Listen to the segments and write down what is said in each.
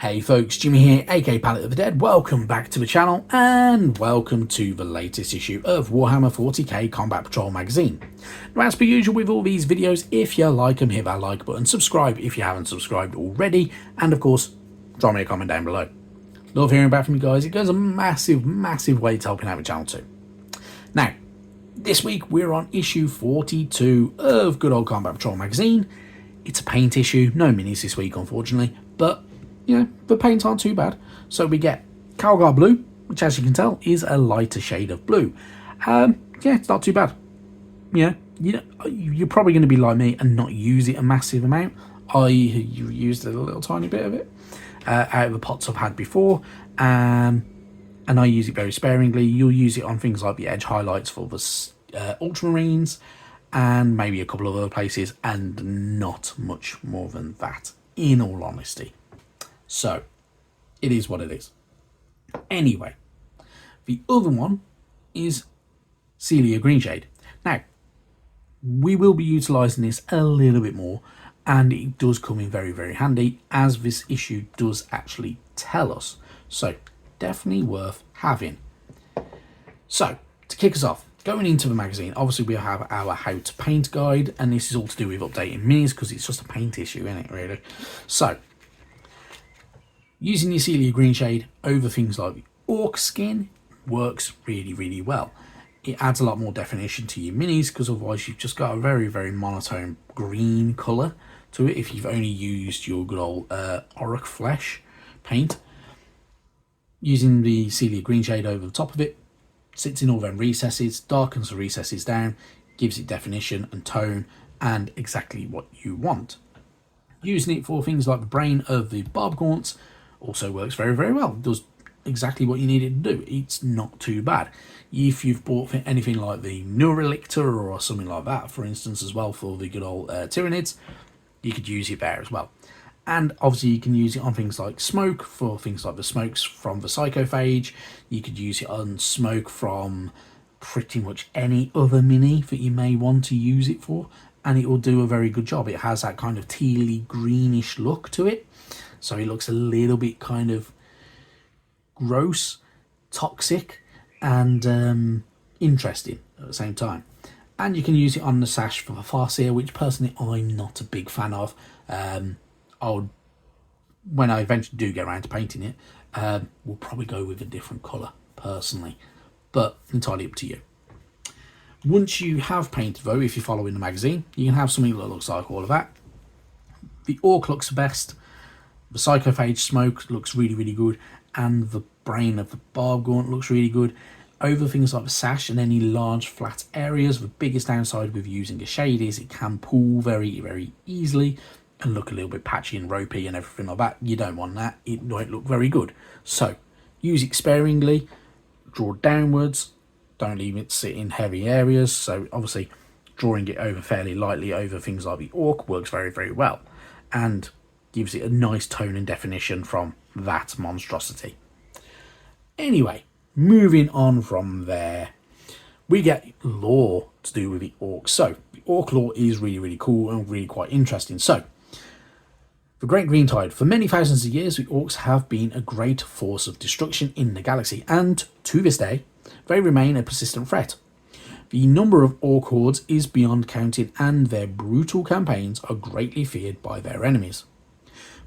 Hey folks, Jimmy here, aka Palette of the Dead. Welcome back to the channel and welcome to the latest issue of Warhammer 40k Combat Patrol magazine. Now, as per usual with all these videos, if you like them, hit that like button, subscribe if you haven't subscribed already, and of course, drop me a comment down below. Love hearing back from you guys. It goes a massive way to helping out the channel too. Now, this week we're on issue 42 of good old Combat Patrol magazine. It's a paint issue, no minis this week unfortunately, but you know, the paints aren't too bad. So we get Calgar Blue, which as you can tell is a lighter shade of blue. Yeah, it's not too bad. Yeah, you're probably going to be like me and not use it a massive amount. I used a little tiny bit of it out of the pots I've had before, and I use it very sparingly. You'll use it on things like the edge highlights for the Ultramarines and maybe a couple of other places, and not much more than that, in all honesty. So, it is what it is. Anyway, the other one is Celia Greenshade. Now, we will be utilising this a little bit more, and it does come in very handy, as this issue does actually tell us. So, definitely worth having. So, to kick us off, going into the magazine, obviously we have our how to paint guide, and this is all to do with updating minis, because it's just a paint issue, isn't it, really? So, using your Celia Greenshade over things like the orc skin works really well. It adds a lot more definition to your minis, because otherwise you've just got a very monotone green colour to it if you've only used your good old Orc Flesh paint. Using the Celia Greenshade over the top of it, sits in all them recesses, darkens the recesses down, gives it definition and tone and exactly what you want. Using it for things like the brain of the barb gaunts also works very well. It does exactly what you need it to do. It's not too bad. If you've bought anything like the Neuralictor or something like that, for instance, as well, for the good old Tyranids, you could use it there as well. And obviously you can use it on things like smoke, for things like the smokes from the Psychophage. You could use it on smoke from pretty much any other mini that you may want to use it for, and it will do a very good job. It has that kind of tealy greenish look to it, so it looks a little bit kind of gross, toxic, and interesting at the same time. And you can use it on the sash for the Farseer, which personally I'm not a big fan of. When I eventually do get around to painting it, we'll probably go with a different colour personally, but entirely up to you. Once you have painted though, if you're following the magazine, you can have something that looks like all of that. The Orc looks the best. The Psychophage smoke looks really good, and the brain of the barb gaunt looks really good. Over things like the sash and any large flat areas, the biggest downside with using a shade is it can pull very easily and look a little bit patchy and ropey and everything like that. You don't want that. It won't look very good. So use it sparingly, draw downwards, don't leave it sit in heavy areas. So obviously drawing it over fairly lightly over things like the Orc works very well, and gives it a nice tone and definition from that monstrosity. Anyway, moving on from there, we get lore to do with the Orcs. So the Orc Lore is really cool and really quite interesting. So the Great Green Tide. For many thousands of years, the Orcs have been a great force of destruction in the galaxy, and to this day, they remain a persistent threat. The number of Orc hordes is beyond counting, and their brutal campaigns are greatly feared by their enemies.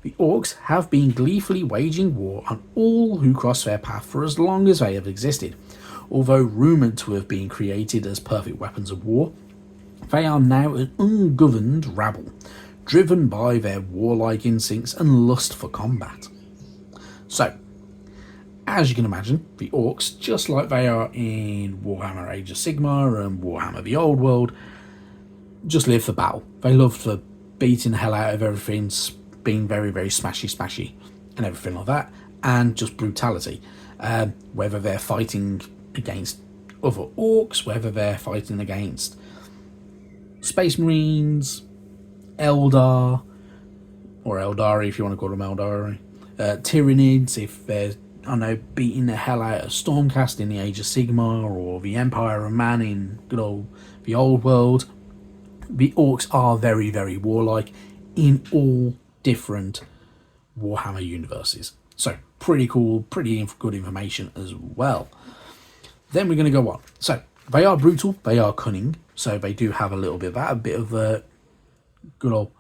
The Orcs have been gleefully waging war on all who cross their path for as long as they have existed. Although rumoured to have been created as perfect weapons of war, they are now an ungoverned rabble, driven by their warlike instincts and lust for combat. So, as you can imagine, the Orcs, just like they are in Warhammer Age of Sigmar and Warhammer the Old World, just live for battle. They love for beating the hell out of everything, being very smashy and everything like that, and just brutality. Whether they're fighting against other Orcs, whether they're fighting against Space Marines, Eldar, or Eldari if you want to call them Eldari, Tyranids if they're, I don't know, beating the hell out of Stormcast in the Age of Sigmar, or the Empire of Man in good old the Old World. The Orcs are very warlike in all different Warhammer universes. So pretty cool, pretty good information as well. Then we're going to go on. So they are brutal, they are cunning, so they do have a little bit of that, a bit of a good old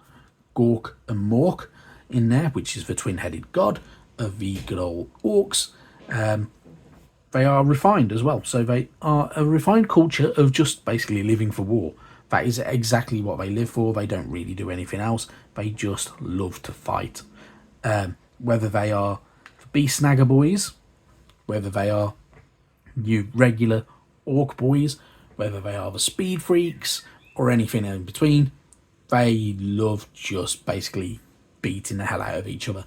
Gork and Mork in there, which is the twin-headed god of the good old orcs. They are refined as well, so they are a refined culture of just basically living for war. That is exactly what they live for. They don't really do anything else. They just love to fight. Whether they are the beast snagger boys, whether they are you regular orc boys, whether they are the speed freaks or anything in between, they love just basically beating the hell out of each other,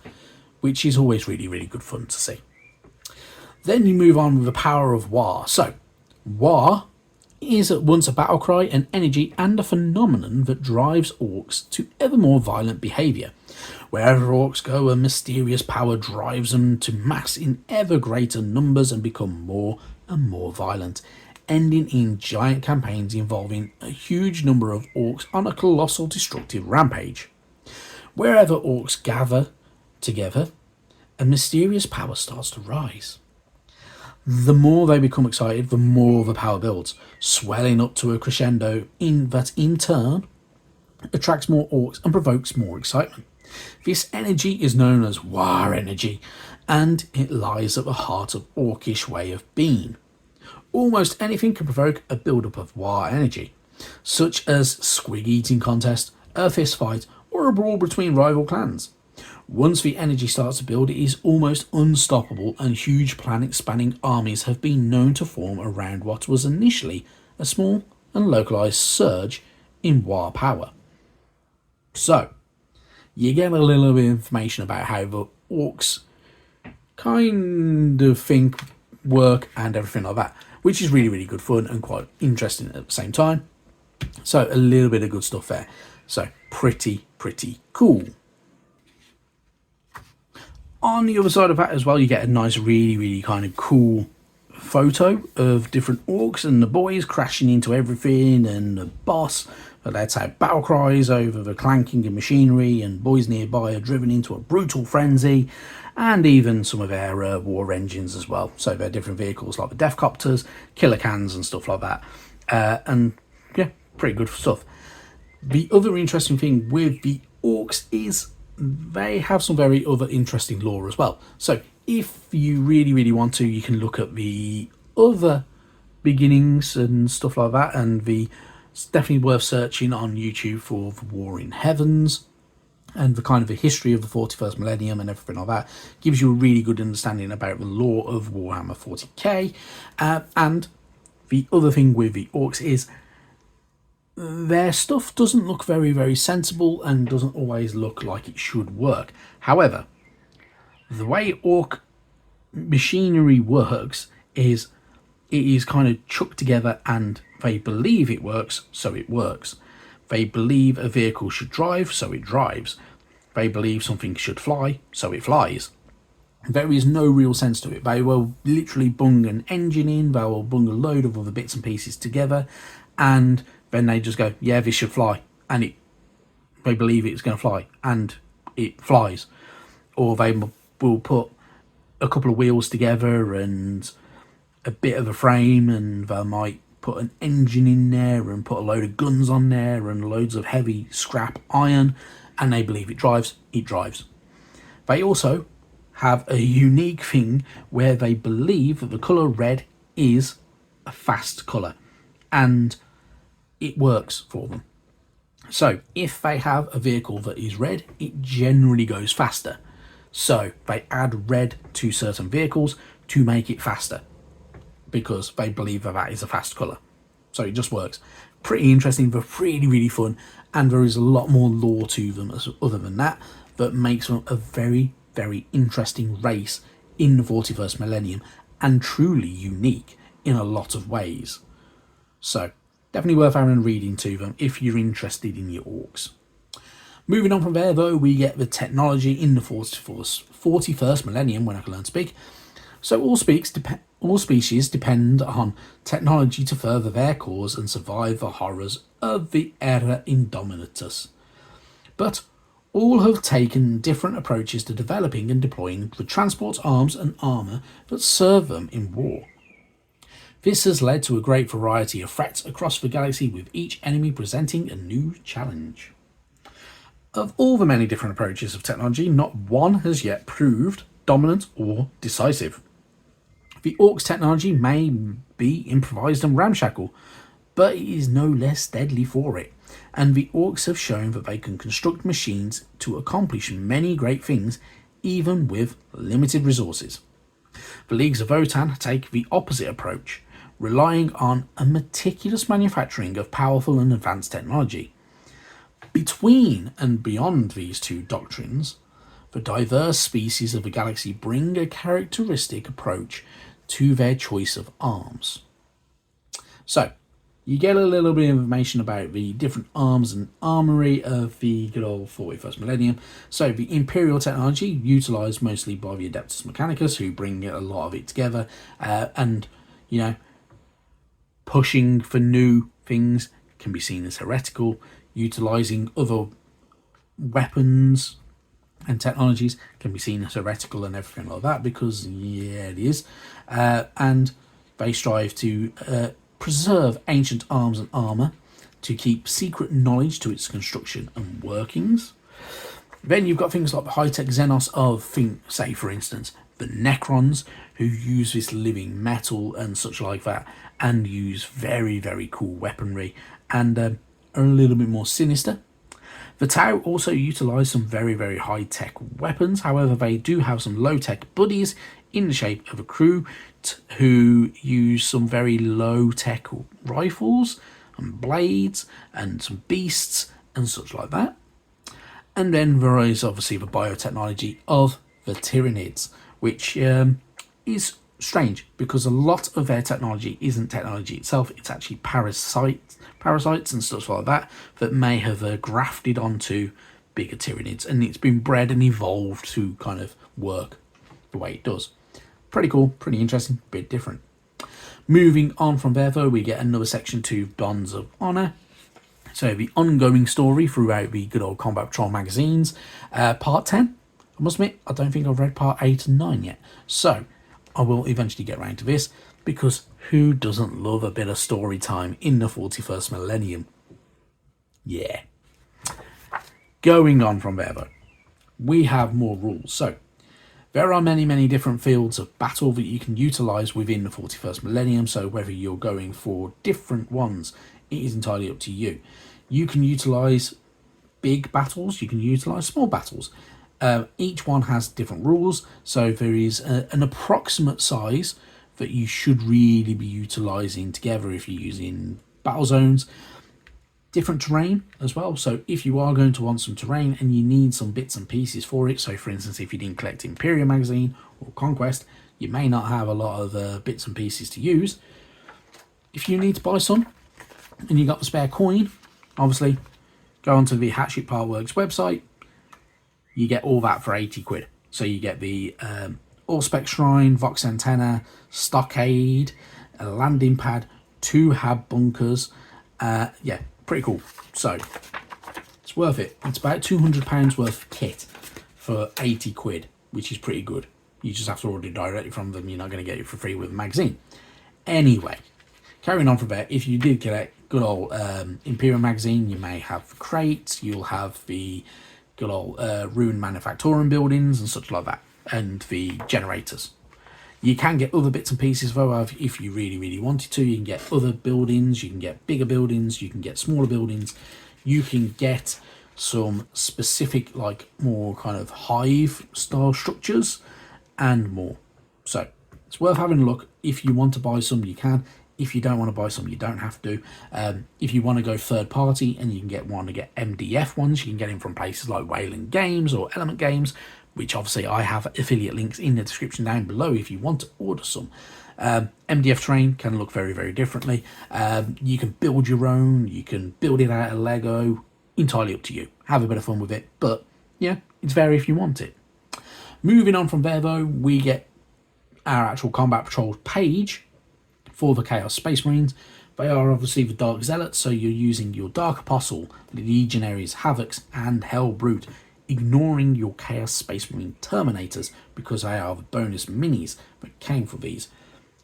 which is always really, really good fun to see. Then you move on with the power of War. So, War is at once a battle cry, an energy, and a phenomenon that drives orcs to ever more violent behaviour. Wherever orcs go, a mysterious power drives them to mass in ever greater numbers and become more and more violent, ending in giant campaigns involving a huge number of orcs on a colossal destructive rampage. Wherever orcs gather together, a mysterious power starts to rise. The more they become excited, the more the power builds, swelling up to a crescendo that in turn attracts more orcs and provokes more excitement. This energy is known as war energy, and it lies at the heart of orcish way of being. Almost anything can provoke a build-up of war energy, such as squig eating contest, a fist fight, or a brawl between rival clans. Once the energy starts to build, it is almost unstoppable, and huge planet-spanning armies have been known to form around what was initially a small and localised surge in war power. So, you get a little bit of information about how the orcs kind of think, work, and everything like that, which is really, really good fun and quite interesting at the same time. So, a little bit of good stuff there. So, pretty cool. On the other side of that as well, you get a nice, really, really kind of cool photo of different orcs and the boys crashing into everything, and the boss that lets out battle cries over the clanking of machinery, and boys nearby are driven into a brutal frenzy, and even some of their war engines as well. So they're different vehicles like the Deathcopters, killer cans and stuff like that. And yeah, pretty good stuff. The other interesting thing with the orcs is they have some very other interesting lore as well. So if you really want to, you can look at the other beginnings and stuff like that, and it's definitely worth searching on YouTube for the War in Heavens and the kind of the history of the 41st millennium and everything like that. Gives you a really good understanding about the lore of Warhammer 40k. And the other thing with the orcs is their stuff doesn't look very sensible and doesn't always look like it should work. However, the way orc machinery works is it is kind of chucked together, and they believe it works, so it works. They believe a vehicle should drive, so it drives. They believe something should fly, so it flies. There is no real sense to it. They will literally bung an engine in, they will bung a load of other bits and pieces together, and then they just go, yeah, this should fly, and they believe it's going to fly, and it flies. Or they will put a couple of wheels together and a bit of a frame, and they might put an engine in there and put a load of guns on there and loads of heavy scrap iron, and they believe it drives. They also have a unique thing where they believe that the colour red is a fast colour, and it works for them. So if they have a vehicle that is red, it generally goes faster. So they add red to certain vehicles to make it faster, because they believe that is a fast colour. So it just works. Pretty interesting, but really fun, and there is a lot more lore to them other than that makes them a very interesting race in the 41st millennium, and truly unique in a lot of ways. So definitely worth having a read into them if you're interested in your orcs. Moving on from there, though, we get the technology in the 41st millennium, when I can learn to speak. So all species depend on technology to further their cause and survive the horrors of the era Indominatus. But All have taken different approaches to developing and deploying the transport arms and armour that serve them in war. This has led to a great variety of threats across the galaxy, with each enemy presenting a new challenge. Of all the many different approaches of technology, not one has yet proved dominant or decisive. The Orcs' technology may be improvised and ramshackle, but it is no less deadly for it, and the Orcs have shown that they can construct machines to accomplish many great things, even with limited resources. The Leagues of Votann take the opposite approach, relying on a meticulous manufacturing of powerful and advanced technology. Between and beyond these two doctrines, the diverse species of the galaxy bring a characteristic approach to their choice of arms. So, you get a little bit of information about the different arms and armory of the good old 41st millennium. So the Imperial technology, utilised mostly by the Adeptus Mechanicus, who bring a lot of it together, and, you know, pushing for new things can be seen as heretical. Utilising other weapons and technologies can be seen as heretical and everything like that, because, yeah, it is. And they strive to preserve ancient arms and armour, to keep secret knowledge to its construction and workings. Then you've got things like the high-tech Xenos of, say for instance, the Necrons, who use this living metal and such like that, and use very, very cool weaponry, and are a little bit more sinister. The Tau also utilise some very, very high-tech weapons. However, they do have some low-tech buddies in the shape of a crew who use some very low-tech rifles and blades and some beasts and such like that. And then there is obviously the biotechnology of the Tyranids, which is strange, because a lot of their technology isn't technology itself, it's actually parasites and stuff like that may have grafted onto bigger Tyranids, and it's been bred and evolved to kind of work the way it does. Pretty cool, pretty interesting, bit different. Moving on from there though, we get another section to Bonds of Honour. So the ongoing story throughout the good old Combat Patrol magazines. Part 10, I must admit, I don't think I've read part 8 and 9 yet. So I will eventually get around to this, because who doesn't love a bit of story time in the 41st millennium? Yeah. Going on from there though, we have more rules. So there are many, many different fields of battle that you can utilise within the 41st millennium, so whether you're going for different ones, it is entirely up to you. You can utilise big battles, you can utilise small battles. Each one has different rules, so there is an approximate size that you should really be utilising together if you're using battle zones. Different terrain as well, so if you are going to want some terrain and you need some bits and pieces for it, so for instance if you didn't collect Imperial magazine or Conquest, you may not have a lot of bits and pieces to use. If you need to buy some and you got the spare coin, obviously go onto the Hatship Partworks website, you get all that for 80 quid. So you get the Allspec Shrine, Vox Antenna, Stockade, a landing pad, 2 hab bunkers. Yeah, pretty cool. So it's worth it. It's about £200 worth of kit for 80 quid, which is pretty good. You just have to order it directly from them. You're not going to get it for free with a magazine. Anyway, carrying on from there, if you did collect good old Imperial magazine, you may have the crates, you'll have the good old ruined manufactorum buildings and such like that, and the generators. You can get other bits and pieces though if you really, really wanted to. You can get other buildings, you can get bigger buildings, you can get smaller buildings, you can get some specific, like, more kind of hive style structures and more. So it's worth having a look. If you want to buy some, you can. If you don't want to buy some, you don't have to. If you want to go third party and you can get MDF ones, you can get them from places like Wayland Games or Element Games, which obviously I have affiliate links in the description down below if you want to order some. MDF terrain can look very, very differently. You can build your own, you can build it out of Lego, entirely up to you. Have a bit of fun with it, but yeah, it's there if you want it. Moving on from there though, we get our actual Combat Patrol page for the Chaos Space Marines. They are obviously the Dark Zealots, so you're using your Dark Apostle, Legionaries, Havocs and Hell Brute ignoring your Chaos Space Marine Terminators because they are the bonus minis that came for these.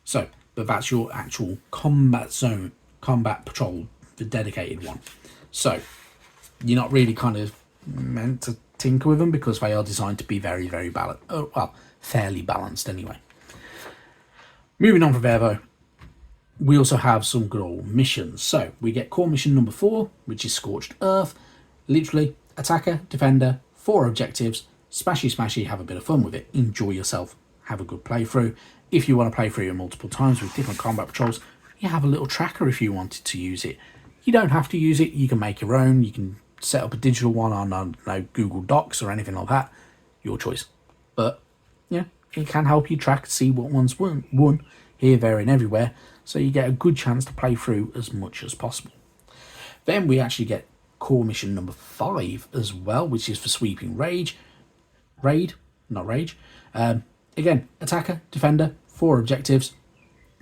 So, but that's your actual combat zone, combat patrol, the dedicated one. So, you're not really kind of meant to tinker with them because they are designed to be very, very balanced. Oh, well, fairly balanced anyway. Moving on from there though, we also have some good old missions. So we get core mission number 4, which is Scorched Earth. Literally, attacker, defender, 4 objectives, smashy smashy, have a bit of fun with it, enjoy yourself, have a good playthrough. If you want to play through it multiple times with different combat patrols, you have a little tracker if you wanted to use it. You don't have to use it, you can make your own, you can set up a digital one on, I don't know, Google Docs or anything like that, your choice. But yeah, it can help you track, see what one's won here, there and everywhere, so you get a good chance to play through as much as possible. Then we actually get core mission number 5 as well, which is for Sweeping Raid. Again, attacker, defender, 4 objectives.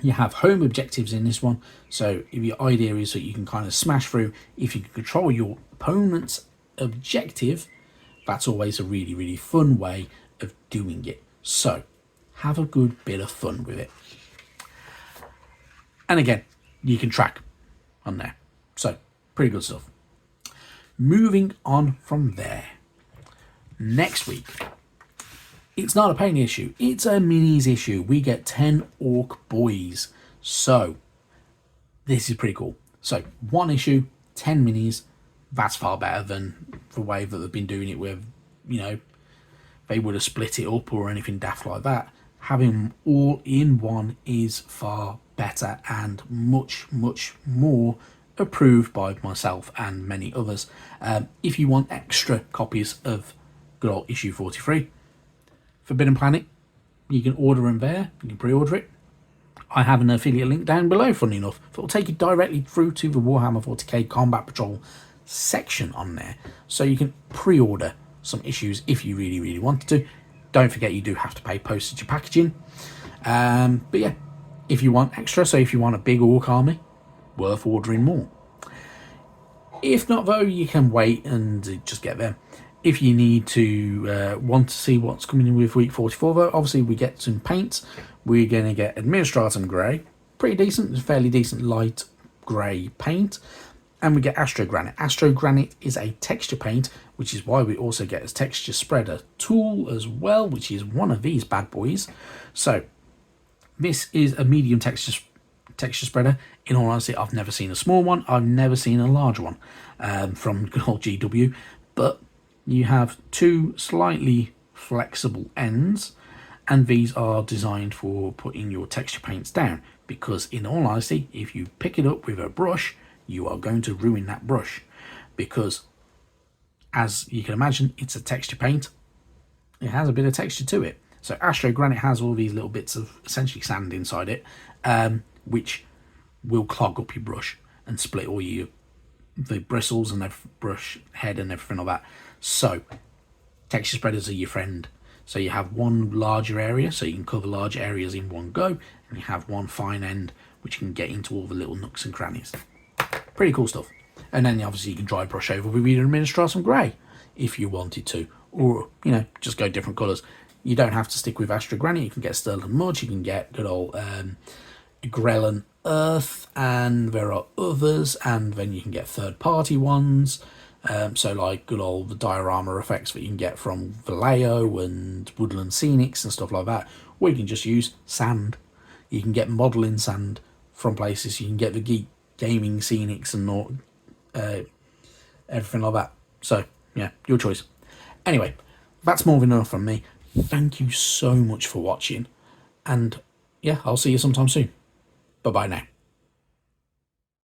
You have home objectives in this one, so if your idea is that you can kind of smash through, if you can control your opponent's objective, that's always a really, really fun way of doing it. So have a good bit of fun with it. And again, you can track on there. So pretty good stuff. Moving on from there. Next week, it's not a paint issue, it's a minis issue. We get 10 Orc Boys. So this is pretty cool. So 1 issue, 10 minis. That's far better than the way that they've been doing it with, you know, they would have split it up or anything daft like that. Having them all in one is far better and much, much more approved by myself and many others. If you want extra copies of good old issue 43, Forbidden Planet, you can order them there, you can pre-order it. I have an affiliate link down below, funny enough, that will take you directly through to the Warhammer 40k Combat Patrol section on there, so you can pre-order some issues if you really, really wanted to. Don't forget you do have to pay postage and packaging. But yeah, if you want extra, so if you want a big Orc army, worth ordering more. If not though, you can wait and just get them. If you need to want to see what's coming in with week 44 though, obviously we get some paints. We're going to get Administratum Grey, pretty decent, it's fairly decent light grey paint. And we get Astro Granite. Astro Granite is a texture paint, which is why we also get a texture spreader tool as well, which is one of these bad boys. So this is a medium texture spreader. In all honesty, I've never seen a small one. I've never seen a large one from good old GW. But you have 2 slightly flexible ends, and these are designed for putting your texture paints down. Because in all honesty, if you pick it up with a brush, you are going to ruin that brush, because as you can imagine, it's a texture paint. It has a bit of texture to it. So Astro Granite has all these little bits of essentially sand inside it, which will clog up your brush and split all the bristles and the brush head and everything like that. So texture spreaders are your friend. So you have one larger area, so you can cover large areas in one go, and you have one fine end which can get into all the little nooks and crannies. Pretty cool stuff. And then obviously you can dry brush over with either Administratum Grey if you wanted to, or you know, just go different colours. You don't have to stick with Astro Granite. You can get Sterling Mud, you can get good old Grellan Earth, and there are others, and then you can get third party ones. So like good old the diorama effects that you can get from Vallejo and Woodland Scenics and stuff like that. Or you can just use sand. You can get modelling sand from places. You can get the Geek Gaming Scenics and not everything like that. So yeah, your choice. Anyway, that's more than enough from me. Thank you so much for watching, and yeah, I'll see you sometime soon. Bye bye now.